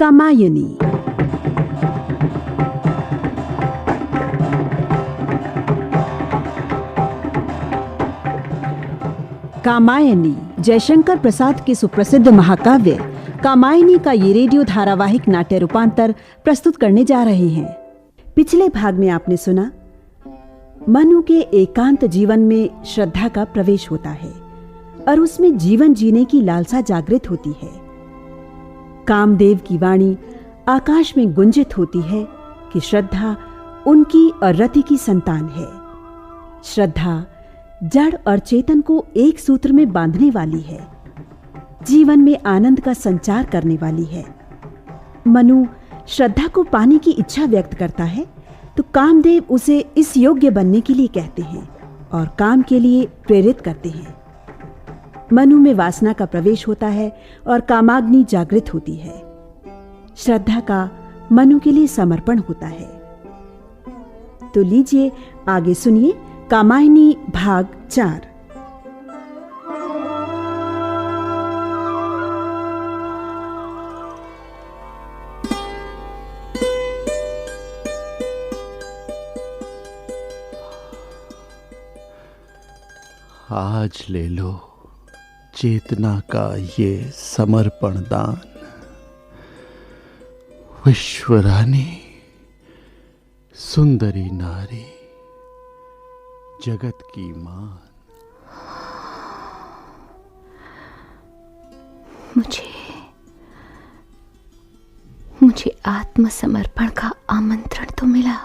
कामायनी। कामायनी जयशंकर प्रसाद के सुप्रसिद्ध महाकाव्य कामायनी का ये रेडियो धारावाहिक नाट्य रूपांतर प्रस्तुत करने जा रहे हैं। पिछले भाग में आपने सुना, मनु के एकांत जीवन में श्रद्धा का प्रवेश होता है और उसमें जीवन जीने की लालसा जागृत होती है। कामदेव की वाणी आकाश में गुंजित होती है कि श्रद्धा उनकी और रति की संतान है। श्रद्धा जड़ और चेतन को एक सूत्र में बांधने वाली है, जीवन में आनंद का संचार करने वाली है। मनु श्रद्धा को पाने की इच्छा व्यक्त करता है तो कामदेव उसे इस योग्य बनने के लिए कहते हैं और काम के लिए प्रेरित करते हैं। मनु में वासना का प्रवेश होता है और कामाग्नि जागृत होती है। श्रद्धा का मनु के लिए समर्पण होता है। तो लीजिए आगे सुनिए कामायनी भाग 4। आज ले लो चेतना का ये समर्पण दान, विश्वरानी, सुंदरी नारी, जगत की मान। मुझे आत्मसमर्पण का आमंत्रण तो मिला,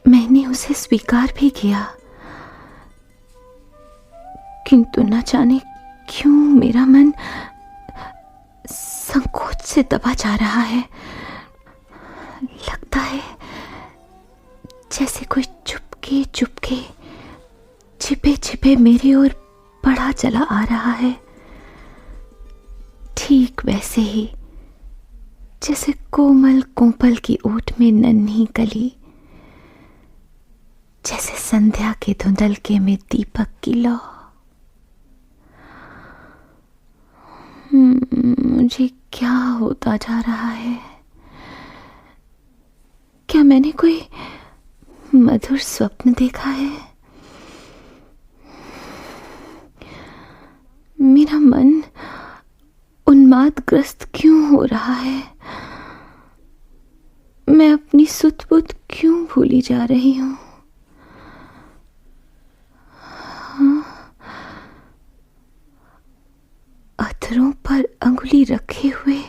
मैंने उसे स्वीकार भी किया, किंतु न जाने क्यों मेरा मन संकोच से दबा जा रहा है। लगता है जैसे कोई चुपके चुपके छिपे छिपे मेरी ओर बढ़ा चला आ रहा है। ठीक वैसे ही जैसे कोमल कोपल की ओट में नन्ही कली, जैसे संध्या के धुंधलके में दीपक की लौ। मुझे क्या होता जा रहा है? क्या मैंने कोई मधुर स्वप्न देखा है? मेरा मन उन्मादग्रस्त क्यों हो रहा है? मैं अपनी सुध बुध क्यों भूली जा रही हूं? अधरों पर अंगुली रखे हुए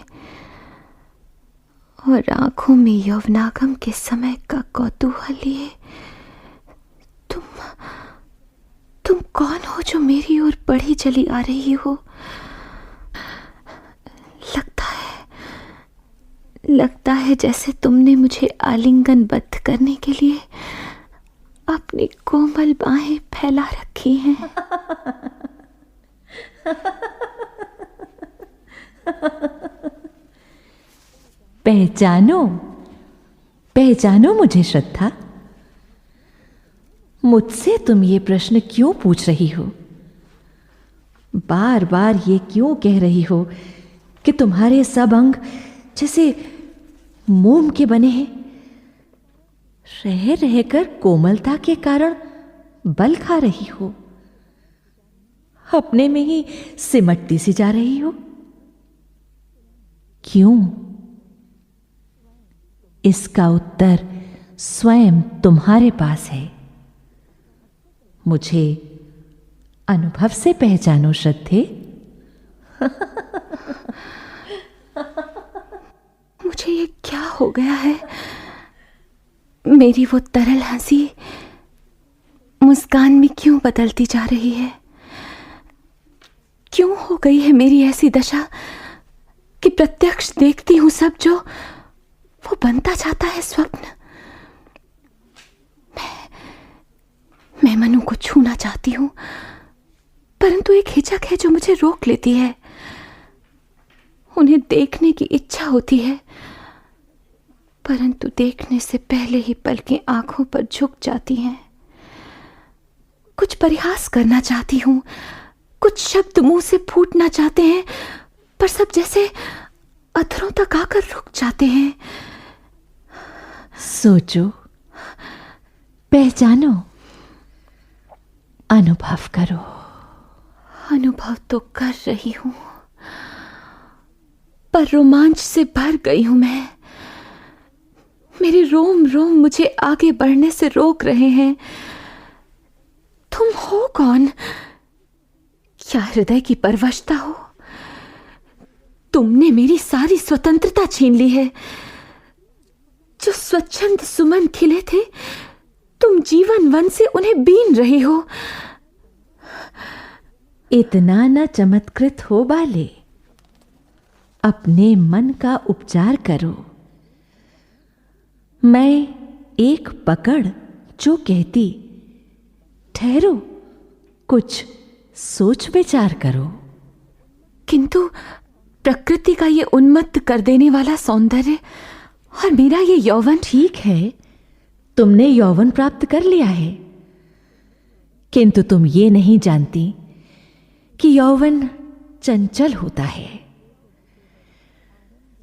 और आंखों में यौवनागम के समय का कौतूहल लिए तुम कौन हो जो मेरी ओर बढ़ी चली आ रही हो? लगता है जैसे तुमने मुझे आलिंगनबद्ध करने के लिए अपनी कोमल बाहें फैला रखी हैं। पहचानो मुझे श्रद्धा। मुझसे तुम ये प्रश्न क्यों पूछ रही हो? बार बार ये क्यों कह रही हो कि तुम्हारे सब अंग जैसे मोम के बने हैं? रह रहकर कोमलता के कारण बल खा रही हो, अपने में ही सिमटती सी जा रही हो। क्यों? इसका उत्तर स्वयं तुम्हारे पास है। मुझे अनुभव से पहचानो श्रद्धे। मुझे ये क्या हो गया है? मेरी वो तरल हंसी मुस्कान में क्यों बदलती जा रही है? क्यों हो गई है मेरी ऐसी दशा कि प्रत्यक्ष देखती हूं सब जो वो बनता जाता है स्वप्न। मैं मनु को छूना चाहती हूं, परंतु एक हिचक है जो मुझे रोक लेती है। उन्हें देखने की इच्छा होती है, परंतु देखने से पहले ही पलकें आंखों पर झुक जाती हैं। कुछ परिहास करना चाहती हूं, कुछ शब्द मुंह से फूटना चाहते हैं, पर सब जैसे अधरों तक आकर रुक जाते हैं। सोचो, पहचानो, अनुभव करो। अनुभव तो कर रही हूं, पर रोमांच से भर गई हूं मैं। मेरे रोम रोम मुझे आगे बढ़ने से रोक रहे हैं। तुम हो कौन? क्या हृदय की परवशता हो? तुमने मेरी सारी स्वतंत्रता छीन ली है। जो स्वच्छंद सुमन खिले थे, तुम जीवन वन से उन्हें बीन रही हो। इतना न चमत्कृत हो बाले, अपने मन का उपचार करो। मैं एक पकड़ जो कहती, ठहरो, कुछ सोच विचार करो। किंतु प्रकृति का ये उन्मत्त कर देने वाला सौंदर्य और मेरा ये यौवन। ठीक है, तुमने यौवन प्राप्त कर लिया है, किंतु तुम ये नहीं जानती कि यौवन चंचल होता है।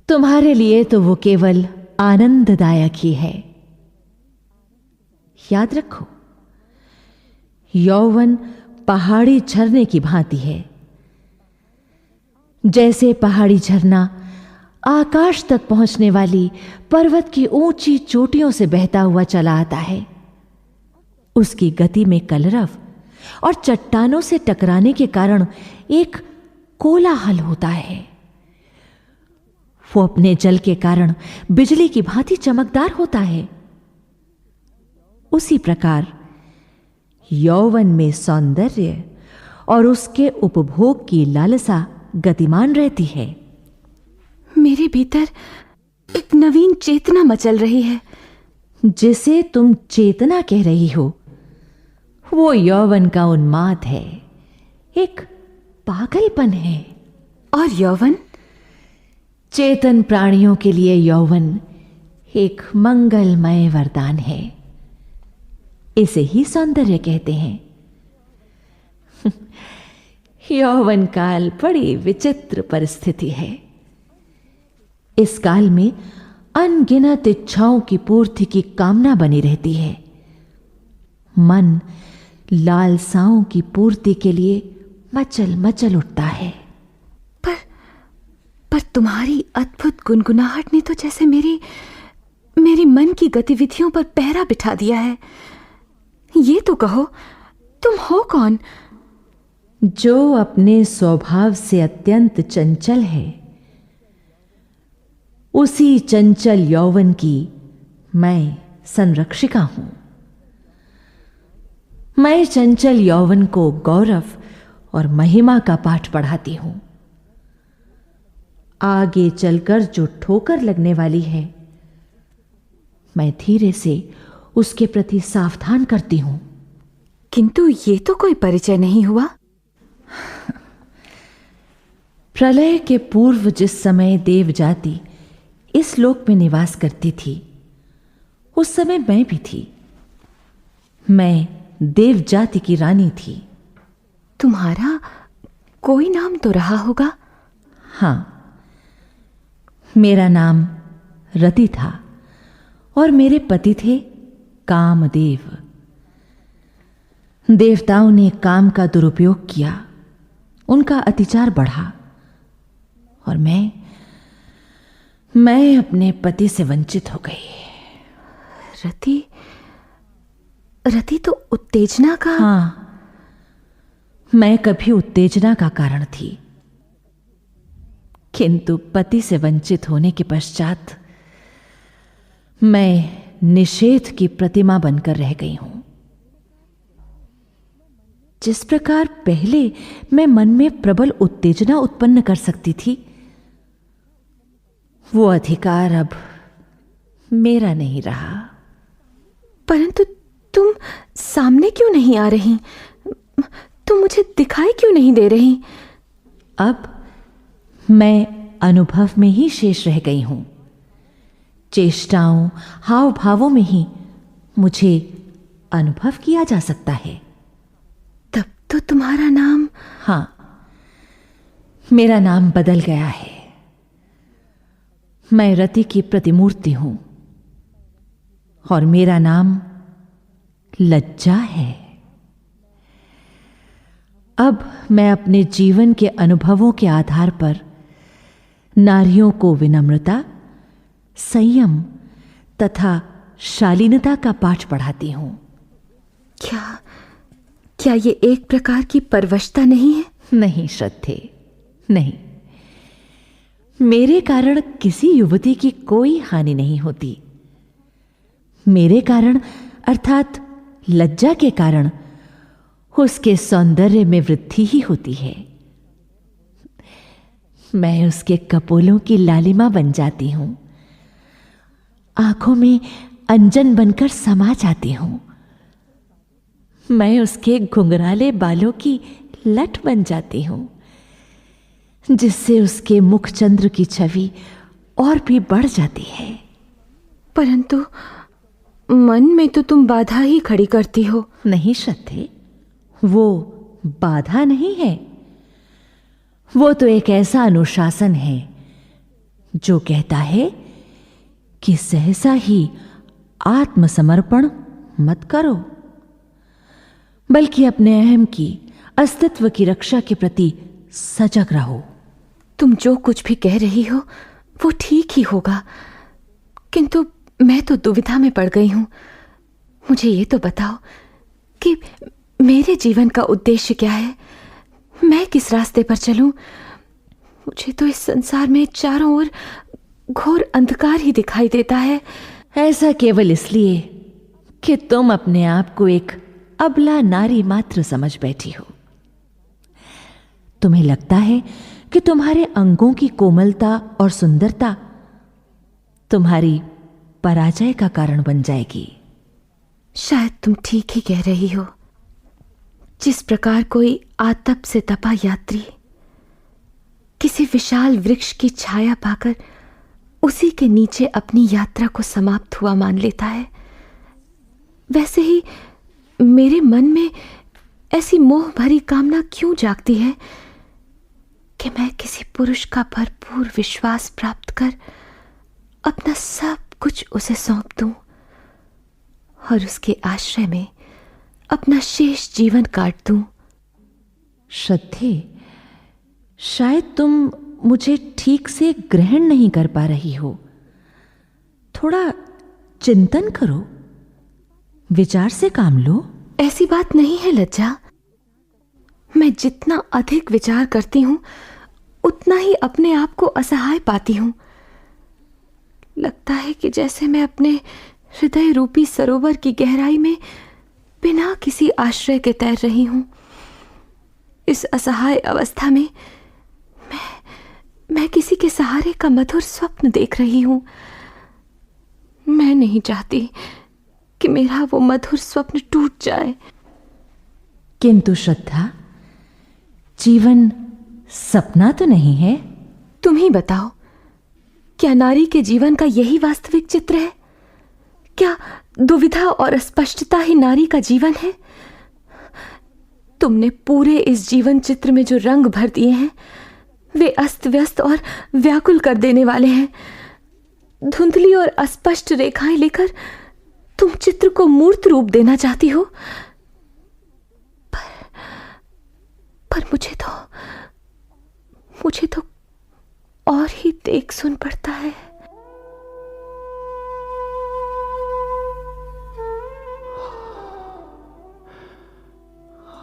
तुम्हारे लिए तो वो केवल आनंददायक ही है। याद रखो, यौवन पहाड़ी झरने की भांति है। जैसे पहाड़ी झरना आकाश तक पहुंचने वाली पर्वत की ऊंची चोटियों से बहता हुआ चला आता है। उसकी गति में कलरव और चट्टानों से टकराने के कारण एक कोलाहल होता है। वो अपने जल के कारण बिजली की भांति चमकदार होता है। उसी प्रकार यौवन में सौंदर्य और उसके उपभोग की लालसा गतिमान रहती है। मेरे भीतर एक नवीन चेतना मचल रही है। जिसे तुम चेतना कह रही हो, वो यौवन का उन्माद है, एक पागलपन है। और यौवन? चेतन प्राणियों के लिए यौवन एक मंगलमय वरदान है। इसे ही सौंदर्य कहते हैं। यौवन काल बड़ी विचित्र परिस्थिति है। इस काल में अनगिनत इच्छाओं की पूर्ति की कामना बनी रहती है। मन लालसाओं की पूर्ति के लिए मचल मचल उठता है। पर तुम्हारी अद्भुत गुनगुनाहट ने तो जैसे मेरी मन की गतिविधियों पर पहरा बिठा दिया है। ये तो कहो, तुम हो कौन? जो अपने स्वभाव से अत्यंत चंचल है, उसी चंचल यौवन की मैं संरक्षिका हूं। मैं चंचल यौवन को गौरव और महिमा का पाठ पढ़ाती हूं। आगे चलकर जो ठोकर लगने वाली है, मैं धीरे से उसके प्रति सावधान करती हूं। किंतु ये तो कोई परिचय नहीं हुआ। प्रलय के पूर्व जिस समय देव जाति इस लोक में निवास करती थी, उस समय मैं भी थी। मैं देव जाति की रानी थी। तुम्हारा कोई नाम तो रहा होगा? हां, मेरा नाम रति था और मेरे पति थे कामदेव। देवताओं ने काम का दुरुपयोग किया, उनका अतिचार बढ़ा और मैं अपने पति से वंचित हो गई। रति तो उत्तेजना का। हां, मैं कभी उत्तेजना का कारण थी, किंतु पति से वंचित होने के पश्चात मैं निषेध की प्रतिमा बनकर रह गई हूं। जिस प्रकार पहले मैं मन में प्रबल उत्तेजना उत्पन्न कर सकती थी, वो अधिकार अब मेरा नहीं रहा। परंतु तुम सामने क्यों नहीं आ रही? तुम मुझे दिखाई क्यों नहीं दे रही? अब मैं अनुभव में ही शेष रह गई हूं। चेष्टाओं, हाव भावों में ही मुझे अनुभव किया जा सकता है। तब तो तुम्हारा नाम? हां, मेरा नाम बदल गया है। मैं रति की प्रतिमूर्ति हूं और मेरा नाम लज्जा है। अब मैं अपने जीवन के अनुभवों के आधार पर नारियों को विनम्रता, संयम तथा शालीनता का पाठ पढ़ाती हूं। क्या ये एक प्रकार की परवशता नहीं है? नहीं श्रद्धे, नहीं। मेरे कारण किसी युवती की कोई हानि नहीं होती। मेरे कारण अर्थात लज्जा के कारण उसके सौंदर्य में वृद्धि ही होती है। मैं उसके कपोलों की लालिमा बन जाती हूं, आंखों में अंजन बनकर समा जाती हूं। मैं उसके घुंघराले बालों की लट बन जाती हूं, जिससे उसके मुखचंद्र की छवि और भी बढ़ जाती है। परंतु मन में तो तुम बाधा ही खड़ी करती हो। नहीं श्रद्धे, वो बाधा नहीं है। वो तो एक ऐसा अनुशासन है जो कहता है कि सहसा ही आत्मसमर्पण मत करो, बल्कि अपने अहम की, अस्तित्व की रक्षा के प्रति सजग रहो। तुम जो कुछ भी कह रही हो वो ठीक ही होगा, किंतु मैं तो दुविधा में पड़ गई हूं। मुझे ये तो बताओ कि मेरे जीवन का उद्देश्य क्या है? मैं किस रास्ते पर चलूं? मुझे तो इस संसार में चारों ओर घोर अंधकार ही दिखाई देता है। ऐसा केवल इसलिए कि तुम अपने आप को एक अबला नारी मात्र समझ बैठी हो। तुम्हें लगता है कि तुम्हारे अंगों की कोमलता और सुंदरता तुम्हारी पराजय का कारण बन जाएगी। शायद तुम ठीक ही कह रही हो। जिस प्रकार कोई आतप से तपा यात्री किसी विशाल वृक्ष की छाया पाकर उसी के नीचे अपनी यात्रा को समाप्त हुआ मान लेता है, वैसे ही मेरे मन में ऐसी मोह भरी कामना क्यों जागती है कि मैं किसी पुरुष का भरपूर विश्वास प्राप्त कर अपना सब कुछ उसे सौंप दूं और उसके आश्रय में अपना शेष जीवन काट दूं। श्रद्धे, शायद तुम मुझे ठीक से ग्रहण नहीं कर पा रही हो। थोड़ा चिंतन करो, विचार से काम लो। ऐसी बात नहीं है लज्जा। मैं जितना अधिक विचार करती हूं उतना ही अपने आप को असहाय पाती हूं। लगता है कि जैसे मैं अपने हृदय रूपी सरोवर की गहराई में बिना किसी आश्रय के तैर रही हूं। इस असहाय अवस्था में मैं किसी के सहारे का मधुर स्वप्न देख रही हूं। मैं नहीं चाहती कि मेरा वो मधुर स्वप्न टूट जाए। किंतु श्रद्धा, जीवन सपना तो नहीं है। तुम ही बताओ, क्या नारी के जीवन का यही वास्तविक चित्र है? क्या दुविधा और अस्पष्टता ही नारी का जीवन है? तुमने पूरे इस जीवन चित्र में जो रंग भर दिए हैं वे अस्त व्यस्त और व्याकुल कर देने वाले हैं। धुंधली और अस्पष्ट रेखाएं लेकर तुम चित्र को मूर्त रूप देना चाहती हो, पर मुझे तो और ही देख सुन पड़ता है।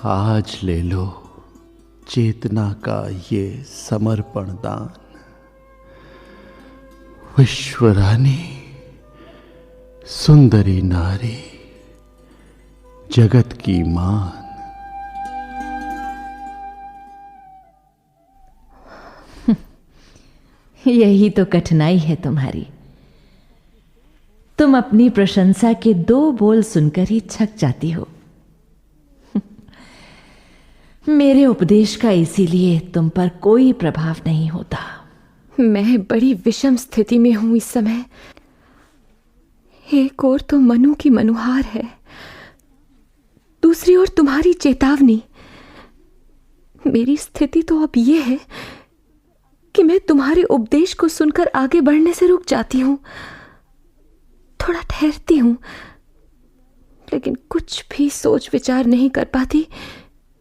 आज ले लो चेतना का ये समर्पण दान। विश्वरानी, सुंदरी नारी, जगत की मान। यही तो कठिनाई है तुम्हारी। तुम अपनी प्रशंसा के 2 बोल सुनकर ही छक जाती हो। मेरे उपदेश का इसीलिए तुम पर कोई प्रभाव नहीं होता। मैं बड़ी विषम स्थिति में हूं इस समय। एक ओर तो मनु की मनुहार है, दूसरी ओर तुम्हारी चेतावनी। मेरी स्थिति तो अब यह है कि मैं तुम्हारे उपदेश को सुनकर आगे बढ़ने से रुक जाती हूं, थोड़ा ठहरती हूं, लेकिन कुछ भी सोच विचार नहीं कर पाती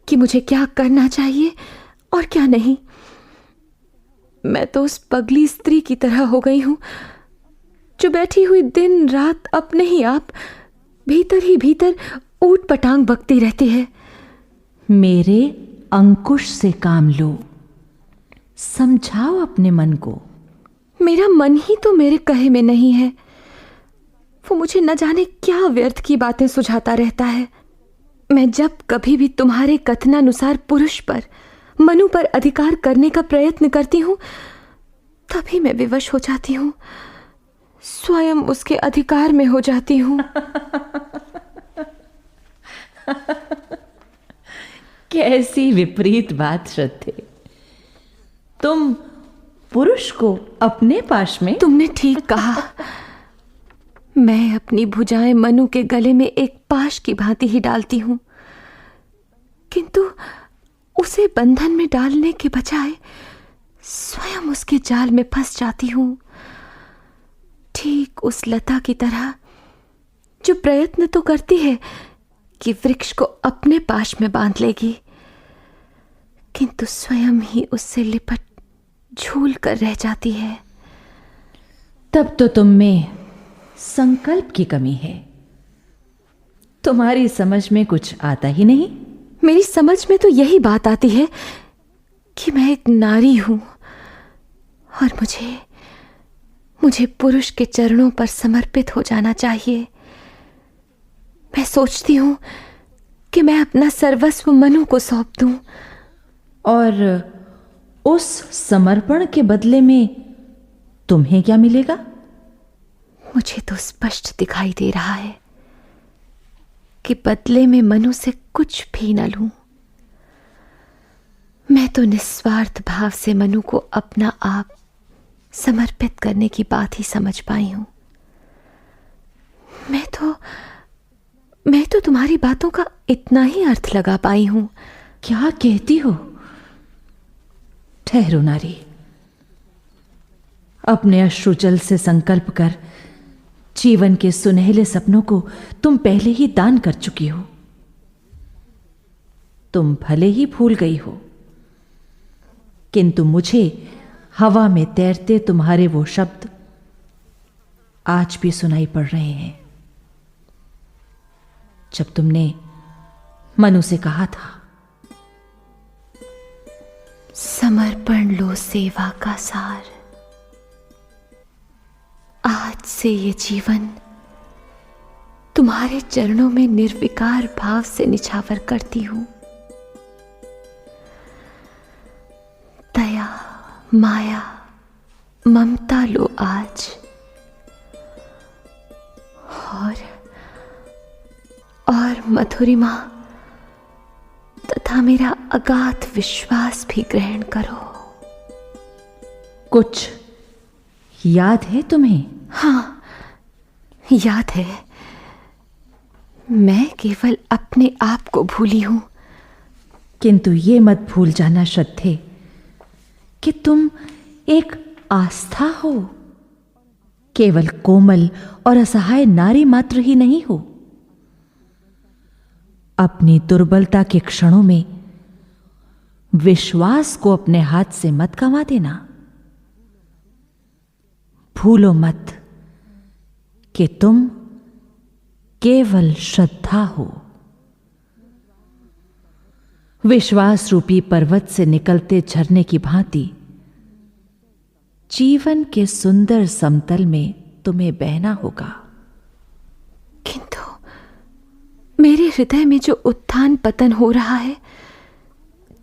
कि मुझे क्या करना चाहिए और क्या नहीं। मैं तो उस पगली स्त्री की तरह हो गई हूं जो बैठी हुई दिन रात अपने ही आप भीतर ही भीतर ऊट पटांग बकती रहती है। मेरे अंकुश से काम लो, समझाओ अपने मन को। मेरा मन ही तो मेरे कहे में नहीं है। वो मुझे न जाने क्या व्यर्थ की बातें सुझाता रहता है। मैं जब कभी भी तुम्हारे कथनानुसार पुरुष पर, मनु पर अधिकार करने का प्रयत्न करती हूं, तभी मैं विवश हो जाती हूं, स्वयं उसके अधिकार में हो जाती हूं। कैसी विपरीत बात श्रद्धे, तुम पुरुष को अपने पाश में। तुमने ठीक कहा। मैं अपनी भुजाएं मनु के गले में एक पाश की भांति ही डालती हूं, किंतु उसे बंधन में डालने के बजाय स्वयं उसके जाल में फंस जाती हूं, ठीक उस लता की तरह जो प्रयत्न तो करती है कि वृक्ष को अपने पाश में बांध लेगी, किंतु स्वयं ही उससे लिपट झूल कर रह जाती है। तब तो तुम में संकल्प की कमी है, तुम्हारी समझ में कुछ आता ही नहीं। मेरी समझ में तो यही बात आती है कि मैं एक नारी हूं और मुझे पुरुष के चरणों पर समर्पित हो जाना चाहिए। मैं सोचती हूं कि मैं अपना सर्वस्व मनु को सौंप दूं, और उस समर्पण के बदले में तुम्हें क्या मिलेगा? मुझे तो स्पष्ट दिखाई दे रहा है कि बदले में मनु से कुछ भी न लूं। मैं तो निस्वार्थ भाव से मनु को अपना आप समर्पित करने की बात ही समझ पाई हूं। मैं तो तुम्हारी बातों का इतना ही अर्थ लगा पाई हूं। क्या कहती हो? ठहरो नारी, अपने अश्रुजल से संकल्प कर जीवन के सुनहले सपनों को तुम पहले ही दान कर चुकी हो। तुम भले ही भूल गई हो, किंतु मुझे हवा में तैरते तुम्हारे वो शब्द आज भी सुनाई पड़ रहे हैं, जब तुमने मनु से कहा था, समर्पण लो सेवा का सार, आज से ये जीवन तुम्हारे चरणों में निर्विकार भाव से निछावर करती हूं। दया, माया, ममता लो आज, और मधुरिमा तथा मेरा अगाध विश्वास भी ग्रहण करो। कुछ याद है तुम्हें? हाँ, याद है। मैं केवल अपने आप को भूली हूं। किंतु ये मत भूल जाना श्रद्धे कि तुम एक आस्था हो, केवल कोमल और असहाय नारी मात्र ही नहीं हो। अपनी दुर्बलता के क्षणों में विश्वास को अपने हाथ से मत गंवा देना। भूलो मत कि तुम केवल श्रद्धा हो। विश्वास रूपी पर्वत से निकलते झरने की भांति जीवन के सुंदर समतल में तुम्हें बहना होगा। किंतु मेरे हृदय में जो उत्थान पतन हो रहा है,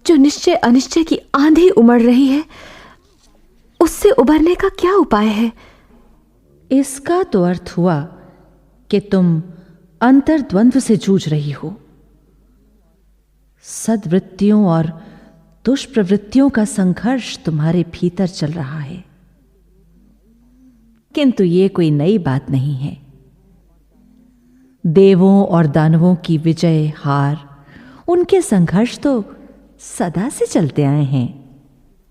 जो निश्चय अनिश्चय की आंधी उमड़ रही है, उससे उबरने का क्या उपाय है? इसका तो अर्थ हुआ कि तुम अंतर्द्वंद्व से जूझ रही हो। सद्वृत्तियों और दुष्प्रवृत्तियों का संघर्ष तुम्हारे भीतर चल रहा है, किंतु ये कोई नई बात नहीं है। देवों और दानवों की विजय हार, उनके संघर्ष तो सदा से चलते आए हैं।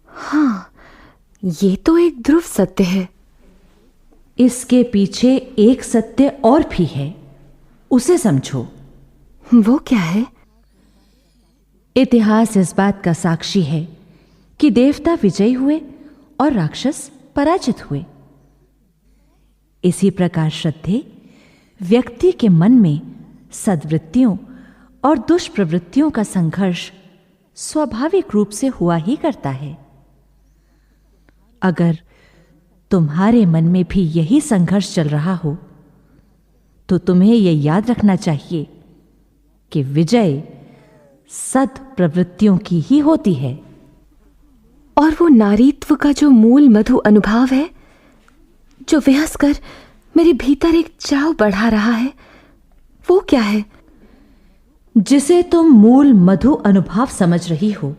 हाँ, ये तो एक ध्रुव सत्य है। इसके पीछे एक सत्य और भी है, उसे समझो। वो क्या है? इतिहास इस बात का साक्षी है कि देवता विजयी हुए और राक्षस पराजित हुए। इसी प्रकार श्रद्धे व्यक्ति के मन में सद्वृत्तियों और दुष्प्रवृत्तियों का संघर्ष स्वाभाविक रूप से हुआ ही करता है। अगर तुम्हारे मन में भी यही संघर्ष चल रहा हो तो तुम्हें यह याद रखना चाहिए कि विजय सद्प्रवृत्तियों की ही होती है। और वो नारीत्व का जो मूल मधु अनुभव है, जो विहस कर मेरे भीतर एक चाव बढ़ा रहा है, वो क्या है? जिसे तुम मूल मधु अनुभव समझ रही हो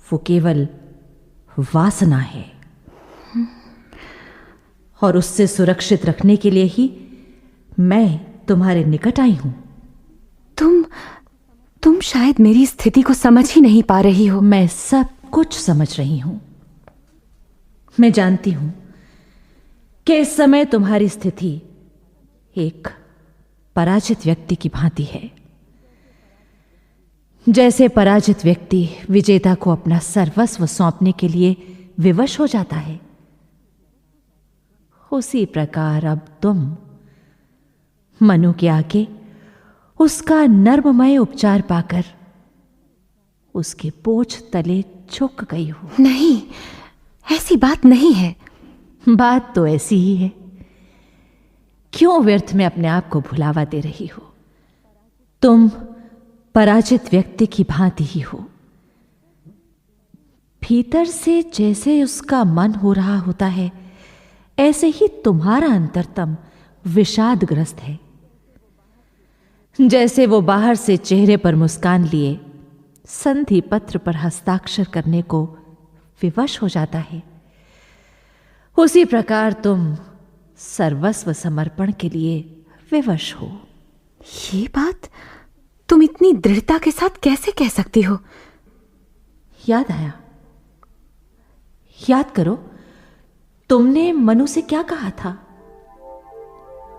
वो केवल वासना है, और उससे सुरक्षित रखने के लिए ही मैं तुम्हारे निकट आई हूं। तुम शायद मेरी स्थिति को समझ ही नहीं पा रही हो। मैं सब कुछ समझ रही हूं। मैं जानती हूं कि इस समय तुम्हारी स्थिति एक पराजित व्यक्ति की भांति है। जैसे पराजित व्यक्ति विजेता को अपना सर्वस्व सौंपने के लिए विवश हो जाता है, उसी प्रकार अब तुम मनु के आगे उसका नर्ममय उपचार पाकर उसके बोझ तले झुक गई हो। नहीं, ऐसी बात नहीं है। बात तो ऐसी ही है। क्यों व्यर्थ में अपने आप को भुलावा दे रही हो? तुम पराजित व्यक्ति की भांति ही हो। भीतर से जैसे उसका मन हो रहा होता है, ऐसे ही तुम्हारा अंतरतम विषादग्रस्त है। जैसे वो बाहर से चेहरे पर मुस्कान लिए संधि पत्र पर हस्ताक्षर करने को विवश हो जाता है, उसी प्रकार तुम सर्वस्व समर्पण के लिए विवश हो। ये बात तुम इतनी दृढ़ता के साथ कैसे कह सकती हो? याद आया? याद करो, तुमने मनु से क्या कहा था?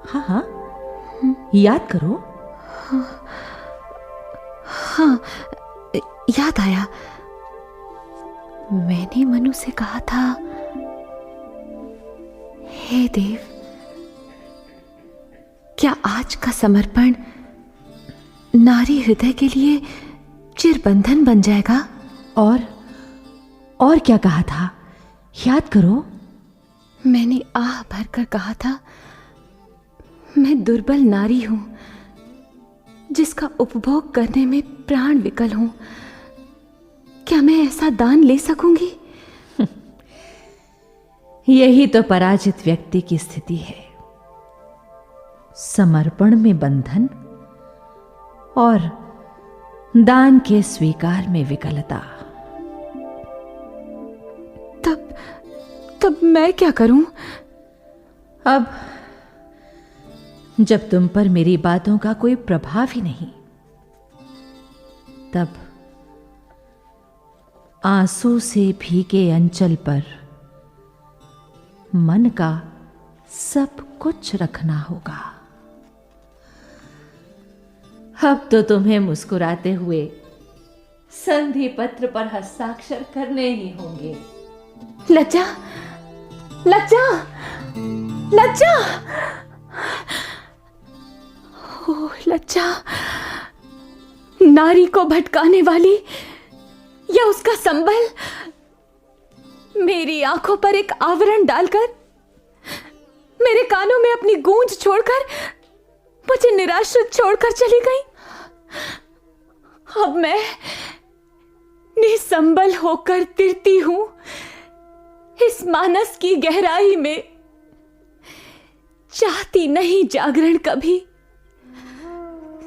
हाँ हाँ, याद करो। हाँ, याद आया। मैंने मनु से कहा था, हे देव, क्या आज का समर्पण नारी हृदय के लिए चिरबंधन बन जाएगा? और क्या कहा था? याद करो। मैंने आह भरकर कहा था, मैं दुर्बल नारी हूं, जिसका उपभोग करने में प्राण विकल हूं। क्या मैं ऐसा दान ले सकूंगी? यही तो पराजित व्यक्ति की स्थिति है। समर्पण में बंधन और दान के स्वीकार में विकलता। तब मैं क्या करूं? अब जब तुम पर मेरी बातों का कोई प्रभाव ही नहीं, तब आंसू से भीगे अंचल पर मन का सब कुछ रखना होगा। अब तो तुम्हें मुस्कुराते हुए संधि पत्र पर हस्ताक्षर करने ही होंगे। लज्जा, लज्जा, लज्जा, ओह लज्जा, नारी को भटकाने वाली या उसका संबल मेरी आंखों पर एक आवरण डालकर, मेरे कानों में अपनी गूंज छोड़कर मुझे निराश्रित छोड़कर चली गई। अब मैं निसंबल होकर तिरती हूं इस मानस की गहराई में, चाहती नहीं जागरण कभी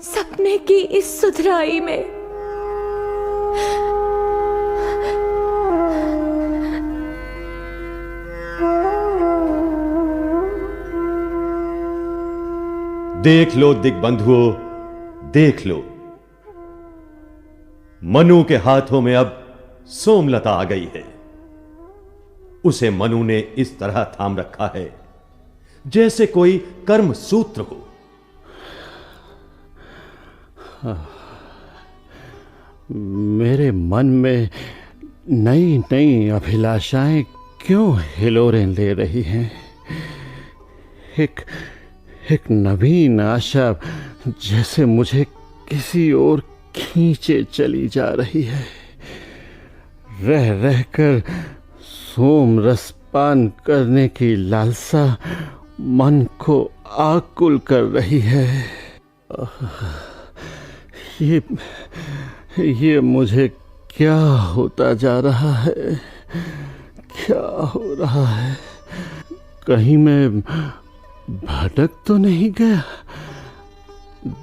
सपने की इस सुधराई में। देख लो दिग्बंधुओं, देख लो, मनु के हाथों में अब सोमलता आ गई है। उसे मनु ने इस तरह थाम रखा है जैसे कोई कर्म सूत्र हो। मेरे मन में नई नई अभिलाषाएं क्यों हिलोरें ले रही हैं? एक नवीन आशा जैसे मुझे किसी ओर खींचे चली जा रही है। रह रहकर सोम रसपान करने की लालसा मन को आकुल कर रही है। ये मुझे क्या होता जा रहा है? क्या हो रहा है? कहीं मैं भटक तो नहीं गया?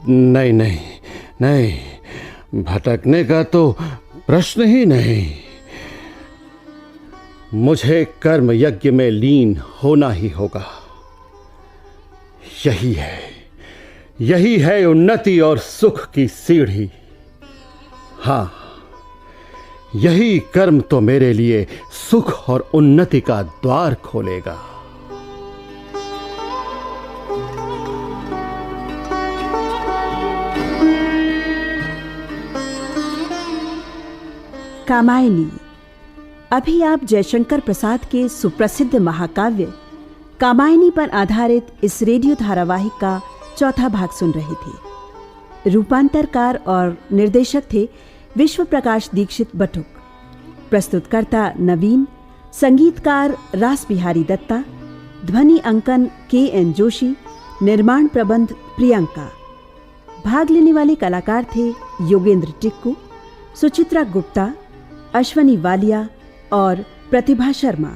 नहीं नहीं नहीं, भटकने का तो प्रश्न ही नहीं। मुझे कर्म यज्ञ में लीन होना ही होगा। यही है उन्नति और सुख की सीढ़ी। हाँ, यही कर्म तो मेरे लिए सुख और उन्नति का द्वार खोलेगा। कामायनी। अभी आप जयशंकर प्रसाद के सुप्रसिद्ध महाकाव्य कामायनी पर आधारित इस रेडियो धारावाहिक का चौथा भाग सुन रहे थे। रूपांतरकार और निर्देशक थे विश्व प्रकाश दीक्षित बटुक, प्रस्तुतकर्ता नवीन, संगीतकार रास बिहारी दत्ता, ध्वनि अंकन KN जोशी, निर्माण प्रबंध प्रियंका। भाग लेने वाले कलाकार थे योगेंद्र टिक्कू, सुचित्रा गुप्ता, अश्वनी वालिया और प्रतिभा शर्मा।